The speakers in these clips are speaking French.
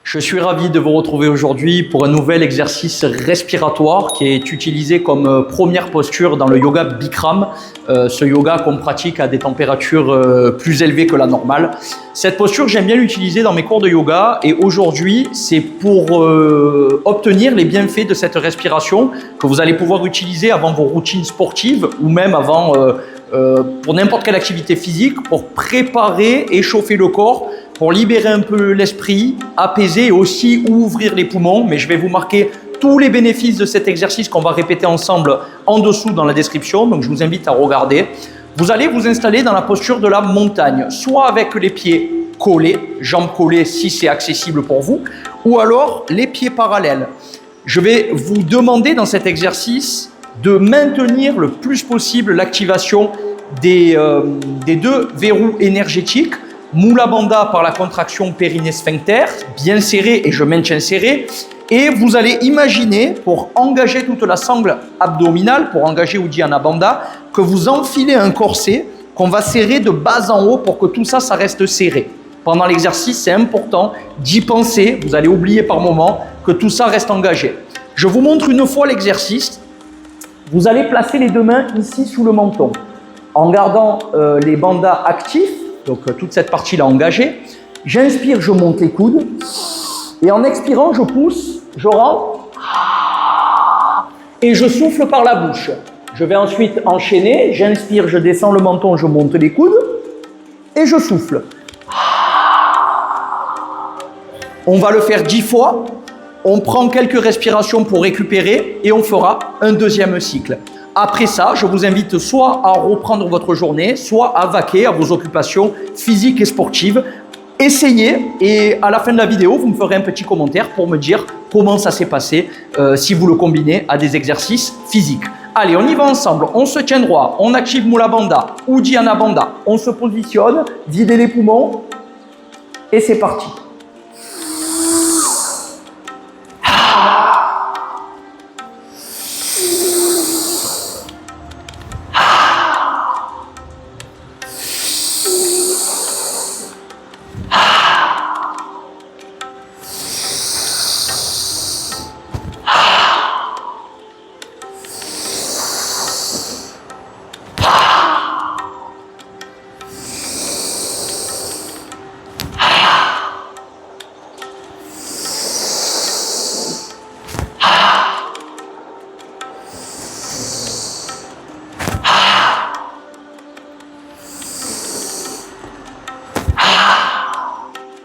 Je suis ravi de vous retrouver aujourd'hui pour un nouvel exercice respiratoire qui est utilisé comme première posture dans le yoga Bikram, ce yoga qu'on pratique à des températures plus élevées que la normale. Cette posture, j'aime bien l'utiliser dans mes cours de yoga et aujourd'hui, c'est pour obtenir les bienfaits de cette respiration que vous allez pouvoir utiliser avant vos routines sportives ou même avant pour n'importe quelle activité physique pour préparer, échauffer le corps, pour libérer un peu l'esprit, apaiser et aussi ouvrir les poumons. Mais je vais vous marquer tous les bénéfices de cet exercice qu'on va répéter ensemble en dessous dans la description. Donc je vous invite à regarder. Vous allez vous installer dans la posture de la montagne, soit avec les pieds collés, jambes collées si c'est accessible pour vous, ou alors les pieds parallèles. Je vais vous demander dans cet exercice de maintenir le plus possible l'activation des deux verrous énergétiques. Mula Bandha par la contraction périnée-sphincter, bien serré et je maintiens serré. Et vous allez imaginer, pour engager toute la sangle abdominale, pour engager Uddiyana Bandha, que vous enfilez un corset qu'on va serrer de bas en haut pour que tout ça, ça reste serré. Pendant l'exercice, c'est important d'y penser. Vous allez oublier par moment que tout ça reste engagé. Je vous montre une fois l'exercice. Vous allez placer les deux mains ici sous le menton, en gardant les bandhas actifs. Donc toute cette partie-là engagée. J'inspire, je monte les coudes. Et en expirant, je pousse, je rentre. Et je souffle par la bouche. Je vais ensuite enchaîner. J'inspire, je descends le menton, je monte les coudes. Et je souffle. On va le faire 10 fois. On prend quelques respirations pour récupérer. Et on fera un deuxième cycle. Après ça, je vous invite soit à reprendre votre journée, soit à vaquer à vos occupations physiques et sportives. Essayez et à la fin de la vidéo, vous me ferez un petit commentaire pour me dire comment ça s'est passé si vous le combinez à des exercices physiques. Allez, on y va ensemble. On se tient droit, on active Mula Bandha, Uddiyana Bandha. On se positionne, videz les poumons et c'est parti.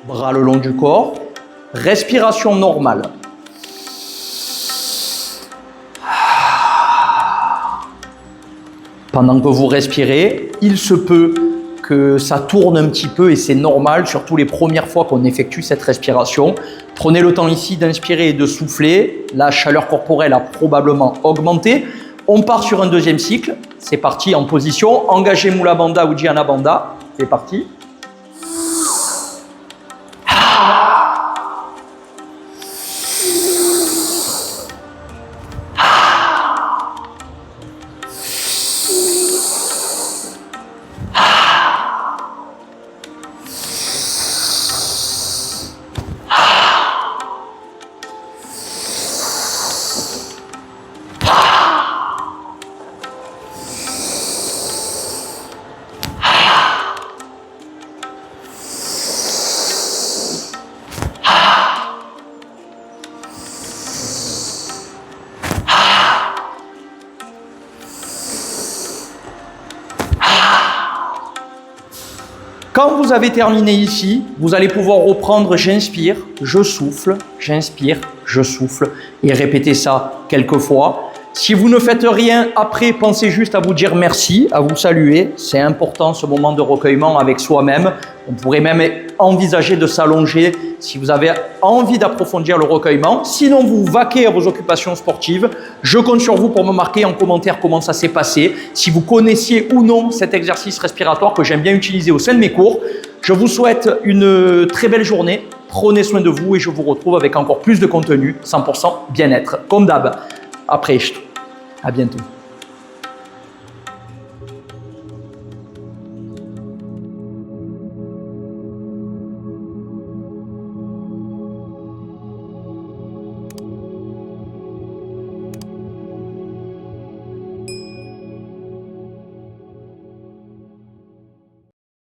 Bras le long du corps, respiration normale. Pendant que vous respirez, il se peut que ça tourne un petit peu et c'est normal, surtout les premières fois qu'on effectue cette respiration. Prenez le temps ici d'inspirer et de souffler. La chaleur corporelle a probablement augmenté. On part sur un deuxième cycle. C'est parti en position. Engagez Mula Bandha, Uddiyana Bandha. C'est parti. Quand vous avez terminé ici, vous allez pouvoir reprendre j'inspire, je souffle, j'inspire, je souffle et répéter ça quelques fois. Si vous ne faites rien après, pensez juste à vous dire merci, à vous saluer. C'est important ce moment de recueillement avec soi-même. On pourrait même envisager de s'allonger si vous avez envie d'approfondir le recueillement. Sinon, vous vaquez à vos occupations sportives. Je compte sur vous pour me marquer en commentaire comment ça s'est passé. Si vous connaissiez ou non cet exercice respiratoire que j'aime bien utiliser au sein de mes cours. Je vous souhaite une très belle journée. Prenez soin de vous et je vous retrouve avec encore plus de contenu 100% bien-être. Comme d'hab. Après, à bientôt.